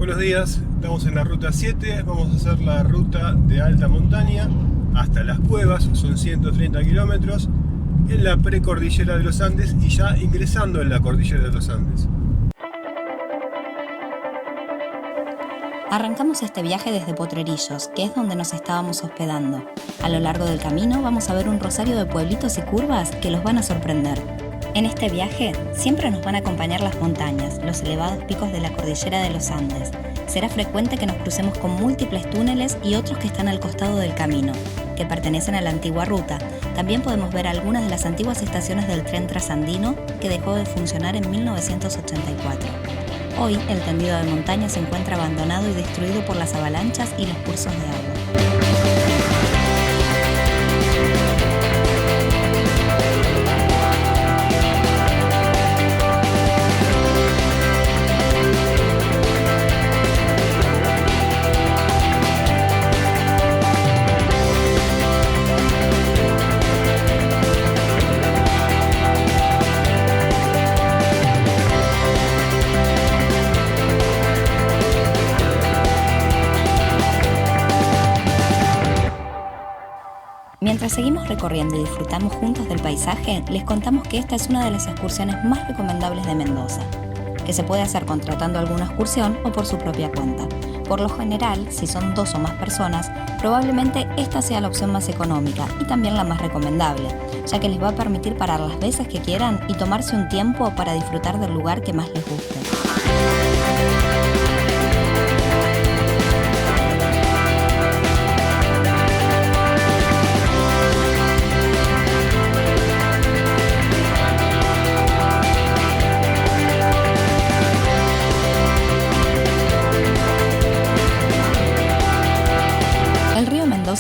Buenos días, estamos en la ruta 7, vamos a hacer la ruta de alta montaña hasta las cuevas, son 130 kilómetros en la precordillera de los Andes y ya ingresando en la cordillera de los Andes. Arrancamos este viaje desde Potrerillos, que es donde nos estábamos hospedando. A lo largo del camino vamos a ver un rosario de pueblitos y curvas que los van a sorprender. En este viaje siempre nos van a acompañar las montañas, los elevados picos de la cordillera de los Andes. Será frecuente que nos crucemos con múltiples túneles y otros que están al costado del camino, que pertenecen a la antigua ruta. También podemos ver algunas de las antiguas estaciones del tren trasandino que dejó de funcionar en 1984. Hoy, el tendido de montaña se encuentra abandonado y destruido por las avalanchas y los cursos de agua. Mientras seguimos recorriendo y disfrutamos juntos del paisaje, les contamos que esta es una de las excursiones más recomendables de Mendoza, que se puede hacer contratando alguna excursión o por su propia cuenta. Por lo general, si son 2 o más personas, probablemente esta sea la opción más económica y también la más recomendable, ya que les va a permitir parar las veces que quieran y tomarse un tiempo para disfrutar del lugar que más les guste.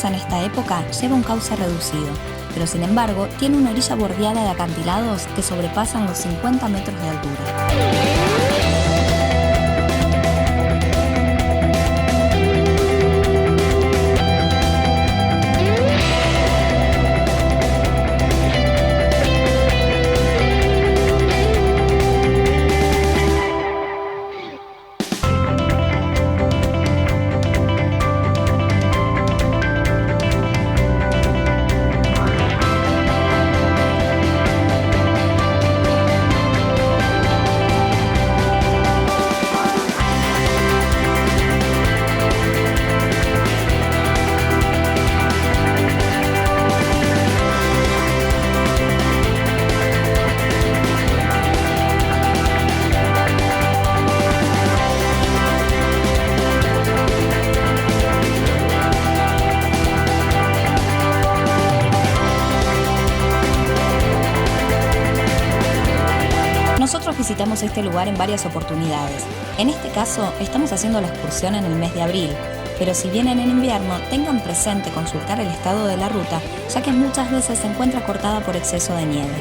En esta época lleva un cauce reducido, pero sin embargo tiene una orilla bordeada de acantilados que sobrepasan los 50 metros de altura. Nosotros visitamos este lugar en varias oportunidades. En este caso, estamos haciendo la excursión en el mes de abril, pero si vienen en invierno, tengan presente consultar el estado de la ruta, ya que muchas veces se encuentra cortada por exceso de nieve.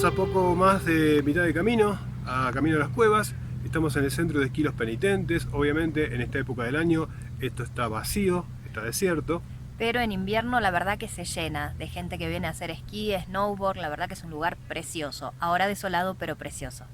A poco más de mitad de camino, a camino a las cuevas. Estamos en el centro de esquí Los Penitentes. Obviamente en esta época del año esto está vacío, está desierto. Pero en invierno la verdad que se llena de gente que viene a hacer esquí, snowboard. La verdad que es un lugar precioso, ahora desolado pero precioso.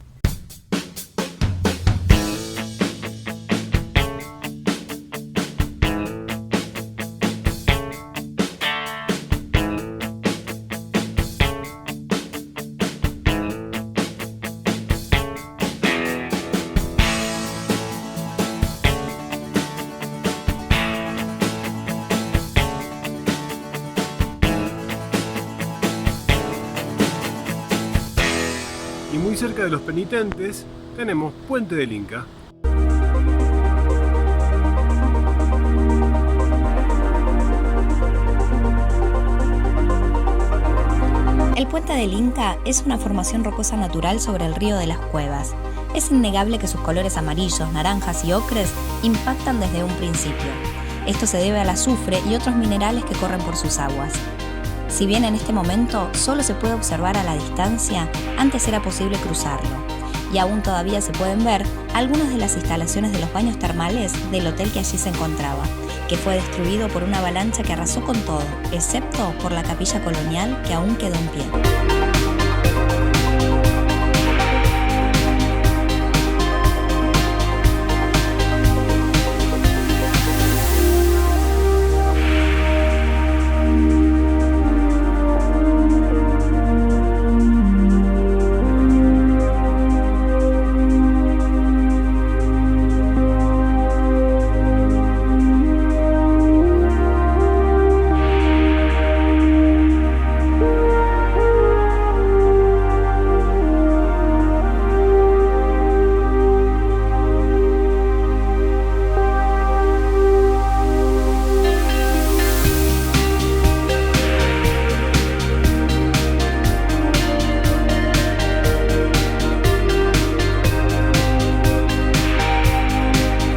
muy cerca de los penitentes tenemos Puente del Inca. El Puente del Inca es una formación rocosa natural sobre el río de las Cuevas. Es innegable que sus colores amarillos, naranjas y ocres impactan desde un principio. Esto se debe al azufre y otros minerales que corren por sus aguas. Si bien en este momento solo se puede observar a la distancia, antes era posible cruzarlo. Y aún todavía se pueden ver algunas de las instalaciones de los baños termales del hotel que allí se encontraba, que fue destruido por una avalancha que arrasó con todo, excepto por la capilla colonial que aún quedó en pie.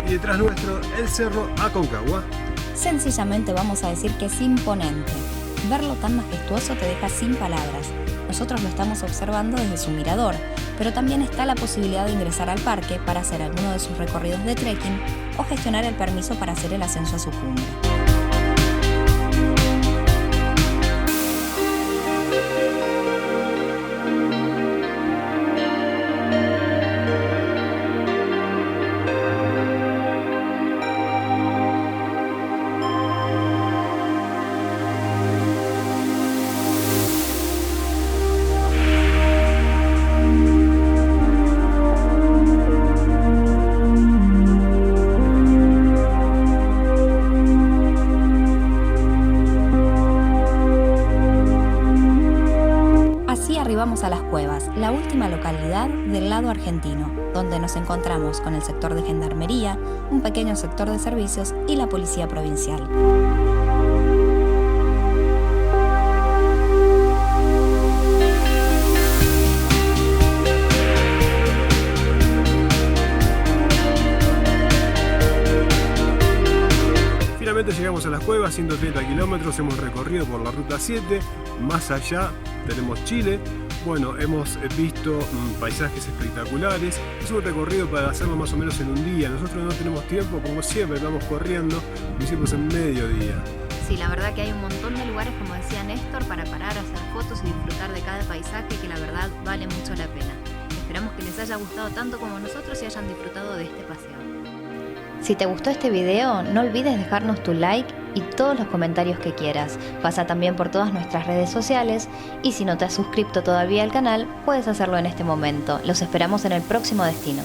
Detrás nuestro, el Cerro Aconcagua. Sencillamente vamos a decir que es imponente. Verlo tan majestuoso te deja sin palabras. Nosotros lo estamos observando desde su mirador, pero también está la posibilidad de ingresar al parque para hacer alguno de sus recorridos de trekking o gestionar el permiso para hacer el ascenso a su cumbre. Arribamos a Las Cuevas, la última localidad del lado argentino, donde nos encontramos con el sector de gendarmería, un pequeño sector de servicios y la policía provincial. Finalmente llegamos a Las Cuevas, 130 kilómetros, hemos recorrido por la ruta 7, más allá tenemos Chile. Bueno, hemos visto paisajes espectaculares, es un recorrido para hacerlo más o menos en un día. Nosotros no tenemos tiempo, como siempre, vamos corriendo, lo hicimos en mediodía. Sí, la verdad que hay un montón de lugares, como decía Néstor, para parar, hacer fotos y disfrutar de cada paisaje que la verdad vale mucho la pena. Esperamos que les haya gustado tanto como nosotros y hayan disfrutado de este paseo. Si te gustó este video, no olvides dejarnos tu like y todos los comentarios que quieras. Pasa también por todas nuestras redes sociales y si no te has suscrito todavía al canal, puedes hacerlo en este momento. Los esperamos en el próximo destino.